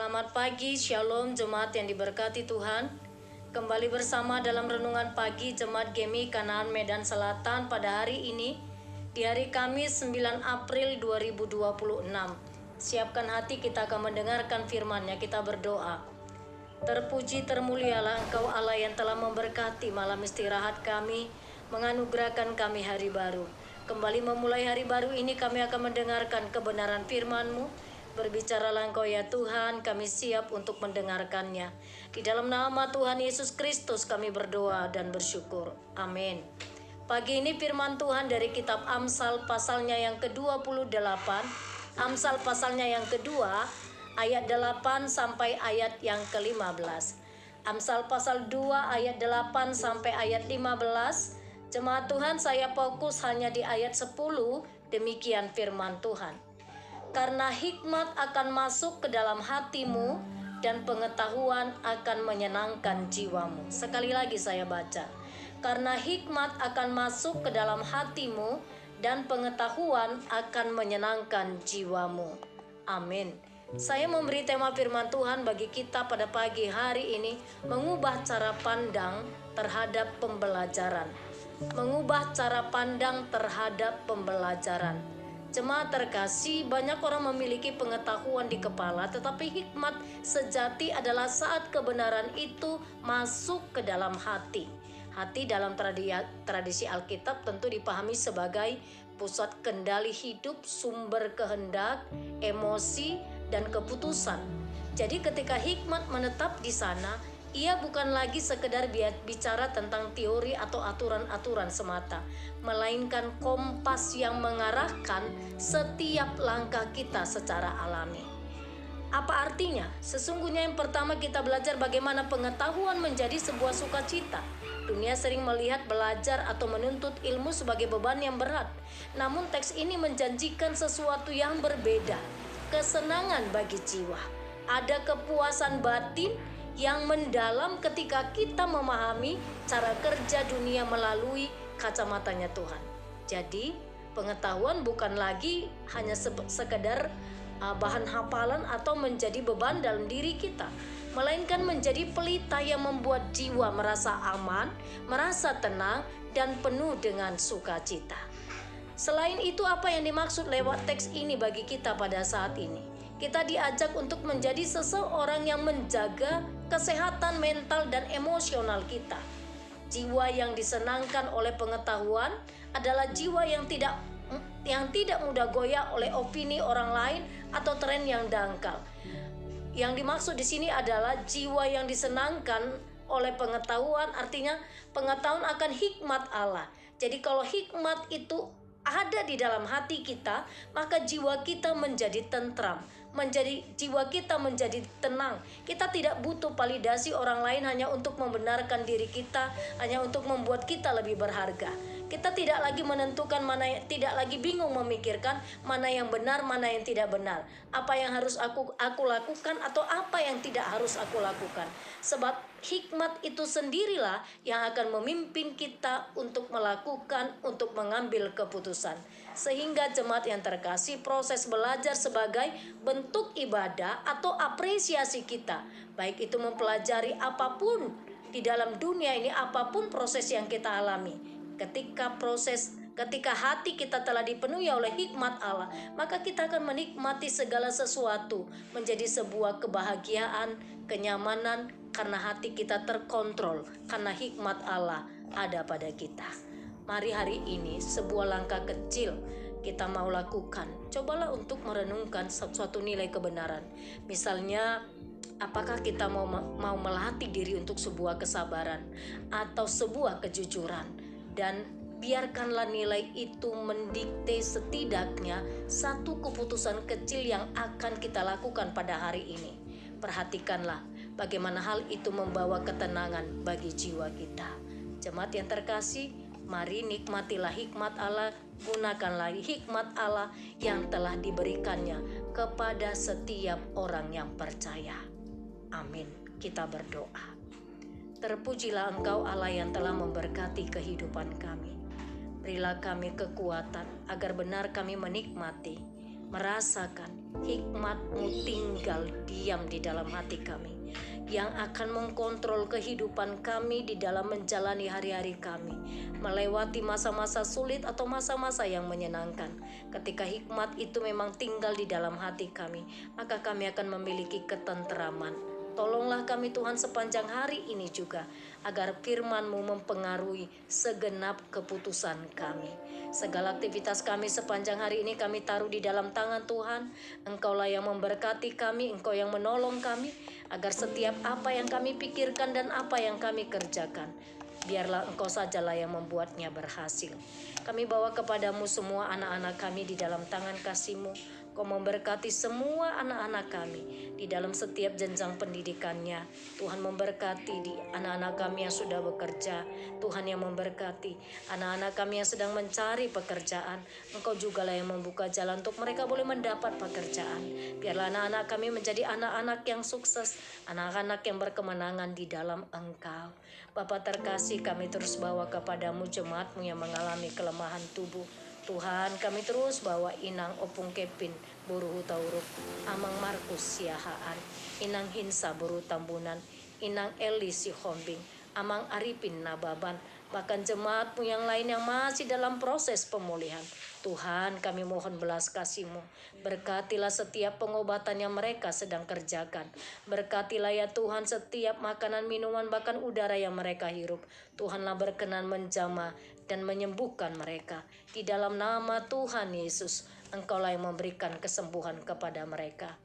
Selamat pagi, Shalom jemaat yang diberkati Tuhan. Kembali bersama dalam renungan pagi Jemaat Gemi Kanaan Medan Selatan pada hari ini, di hari Kamis 9 April 2026. Siapkan hati, kita akan mendengarkan firman-Nya, kita berdoa. Terpuji termulialah Engkau Allah yang telah memberkati malam istirahat kami, menganugerahkan kami hari baru. Kembali memulai hari baru ini kami akan mendengarkan kebenaran firman-Mu. Berbicaralah Engkau ya Tuhan, kami siap untuk mendengarkannya. Di dalam nama Tuhan Yesus Kristus kami berdoa dan bersyukur. Amin. Pagi ini firman Tuhan dari kitab Amsal pasalnya yang ke-28. Amsal pasalnya yang kedua, ayat 8 sampai ayat yang ke-15. Amsal pasal 2 ayat 8 sampai ayat 15. Jemaat Tuhan, saya fokus hanya di ayat 10. Demikian firman Tuhan. Karena hikmat akan masuk ke dalam hatimu dan pengetahuan akan menyenangkan jiwamu. Sekali lagi saya baca. Karena hikmat akan masuk ke dalam hatimu dan pengetahuan akan menyenangkan jiwamu. Amin. Saya memberi tema firman Tuhan bagi kita pada pagi hari ini, mengubah cara pandang terhadap pembelajaran. Mengubah cara pandang terhadap pembelajaran. Jemaat terkasih, banyak orang memiliki pengetahuan di kepala, tetapi hikmat sejati adalah saat kebenaran itu masuk ke dalam hati. Hati dalam tradisi Alkitab tentu dipahami sebagai pusat kendali hidup, sumber kehendak, emosi, dan keputusan. Jadi ketika hikmat menetap di sana, ia bukan lagi sekedar bicara tentang teori atau aturan-aturan semata, melainkan kompas yang mengarahkan setiap langkah kita secara alami. Apa artinya? Sesungguhnya yang pertama kita belajar bagaimana pengetahuan menjadi sebuah sukacita. Dunia sering melihat belajar atau menuntut ilmu sebagai beban yang berat. Namun teks ini menjanjikan sesuatu yang berbeda. Kesenangan bagi jiwa. Ada kepuasan batin yang mendalam ketika kita memahami cara kerja dunia melalui kacamatanya Tuhan. Jadi pengetahuan bukan lagi hanya sekedar bahan hafalan atau menjadi beban dalam diri kita, melainkan menjadi pelita yang membuat jiwa merasa aman, merasa tenang, dan penuh dengan sukacita. Selain itu, apa yang dimaksud lewat teks ini bagi kita pada saat ini? Kita diajak untuk menjadi seseorang yang menjaga kesehatan mental dan emosional kita. Jiwa yang disenangkan oleh pengetahuan adalah jiwa yang tidak mudah goyah oleh opini orang lain atau tren yang dangkal. Yang dimaksud di sini adalah jiwa yang disenangkan oleh pengetahuan, artinya pengetahuan akan hikmat Allah. Jadi kalau hikmat itu ada di dalam hati kita, maka jiwa kita menjadi tentram, jiwa kita menjadi tenang. Kita tidak butuh validasi orang lain hanya untuk membenarkan diri kita, hanya untuk membuat kita lebih berharga. Kita tidak lagi menentukan tidak lagi bingung memikirkan mana yang benar, mana yang tidak benar. Apa yang harus aku lakukan atau apa yang tidak harus aku lakukan. Sebab hikmat itu sendirilah yang akan memimpin kita untuk melakukan, untuk mengambil keputusan. Sehingga jemaat yang terkasih, proses belajar sebagai bentuk ibadah atau apresiasi kita. Baik itu mempelajari apapun di dalam dunia ini, apapun proses yang kita alami. Ketika hati kita telah dipenuhi oleh hikmat Allah, maka kita akan menikmati segala sesuatu menjadi sebuah kebahagiaan, kenyamanan, karena hati kita terkontrol, karena hikmat Allah ada pada kita. Mari hari ini sebuah langkah kecil kita mau lakukan. Cobalah untuk merenungkan suatu nilai kebenaran. Misalnya, apakah kita mau melatih diri untuk sebuah kesabaran atau sebuah kejujuran? Dan biarkanlah nilai itu mendikte setidaknya satu keputusan kecil yang akan kita lakukan pada hari ini. Perhatikanlah bagaimana hal itu membawa ketenangan bagi jiwa kita. Jemaat yang terkasih, mari nikmatilah hikmat Allah, gunakanlah hikmat Allah yang telah diberikannya kepada setiap orang yang percaya. Amin. Kita berdoa. Terpujilah Engkau Allah yang telah memberkati kehidupan kami. Berilah kami kekuatan agar benar kami menikmati, merasakan hikmat-Mu tinggal diam di dalam hati kami, yang akan mengkontrol kehidupan kami di dalam menjalani hari-hari kami, melewati masa-masa sulit atau masa-masa yang menyenangkan. Ketika hikmat itu memang tinggal di dalam hati kami, maka kami akan memiliki ketenteraman. Tolonglah kami Tuhan sepanjang hari ini juga, agar firman-Mu mempengaruhi segenap keputusan kami. Segala aktivitas kami sepanjang hari ini kami taruh di dalam tangan Tuhan. Engkaulah yang memberkati kami, Engkau yang menolong kami, agar setiap apa yang kami pikirkan dan apa yang kami kerjakan, biarlah Engkau sajalah yang membuatnya berhasil. Kami bawa kepadamu semua anak-anak kami di dalam tangan kasih-Mu. Kau memberkati semua anak-anak kami di dalam setiap jenjang pendidikannya. Tuhan memberkati di anak-anak kami yang sudah bekerja. Tuhan yang memberkati anak-anak kami yang sedang mencari pekerjaan. Engkau jugalah yang membuka jalan untuk mereka boleh mendapat pekerjaan. Biarlah anak-anak kami menjadi anak-anak yang sukses, anak-anak yang berkemenangan di dalam Engkau. Bapa terkasih, kami terus bawa kepadamu jemaat-Mu yang mengalami kelemahan tubuh. Tuhan, kami terus bawa Inang Opung Kepin, Buruh Tauruk, Amang Markus Siahaan, Inang Hinsa Buruh Tambunan, Inang Eli Sihombing, Amang Arifin Nababan, bahkan jemaat-Mu yang lain yang masih dalam proses pemulihan. Tuhan, kami mohon belas kasih-Mu. Berkatilah setiap pengobatan yang mereka sedang kerjakan. Berkatilah ya Tuhan setiap makanan, minuman, bahkan udara yang mereka hirup. Tuhanlah berkenan menjamah dan menyembuhkan mereka. Di dalam nama Tuhan Yesus, Engkaulah yang memberikan kesembuhan kepada mereka.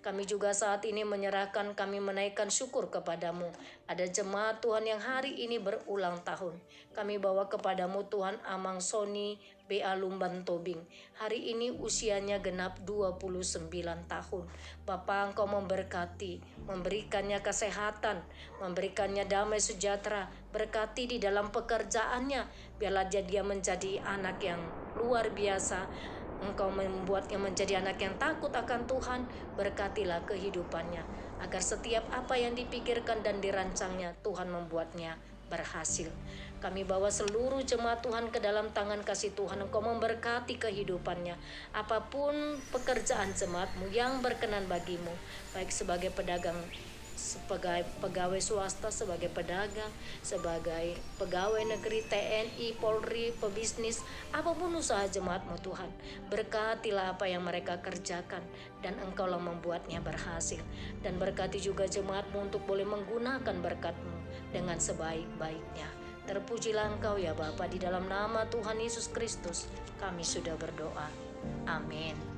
Kami juga saat ini menyerahkan, kami menaikkan syukur kepadamu. Ada jemaat Tuhan yang hari ini berulang tahun. Kami bawa kepadamu Tuhan Amang Sony B.A. Lumban Tobing. Hari ini usianya genap 29 tahun. Bapa, Engkau memberkati, memberikannya kesehatan, memberikannya damai sejahtera, berkati di dalam pekerjaannya. Biarlah dia menjadi anak yang luar biasa. Engkau membuatnya menjadi anak yang takut akan Tuhan. Berkatilah kehidupannya, agar setiap apa yang dipikirkan dan dirancangnya, Tuhan membuatnya berhasil. Kami bawa seluruh jemaat Tuhan ke dalam tangan kasih Tuhan. Engkau memberkati kehidupannya. Apapun pekerjaan jemaat-Mu yang berkenan bagimu, baik sebagai pedagang, sebagai pegawai swasta, sebagai pedagang, sebagai pegawai negeri, TNI, Polri, pebisnis, apapun usaha jemaat-Mu Tuhan, berkatilah apa yang mereka kerjakan, dan Engkaulah membuatnya berhasil. Dan berkati juga jemaat-Mu untuk boleh menggunakan berkat-Mu dengan sebaik-baiknya. Terpujilah Engkau ya Bapa, di dalam nama Tuhan Yesus Kristus kami sudah berdoa. Amin.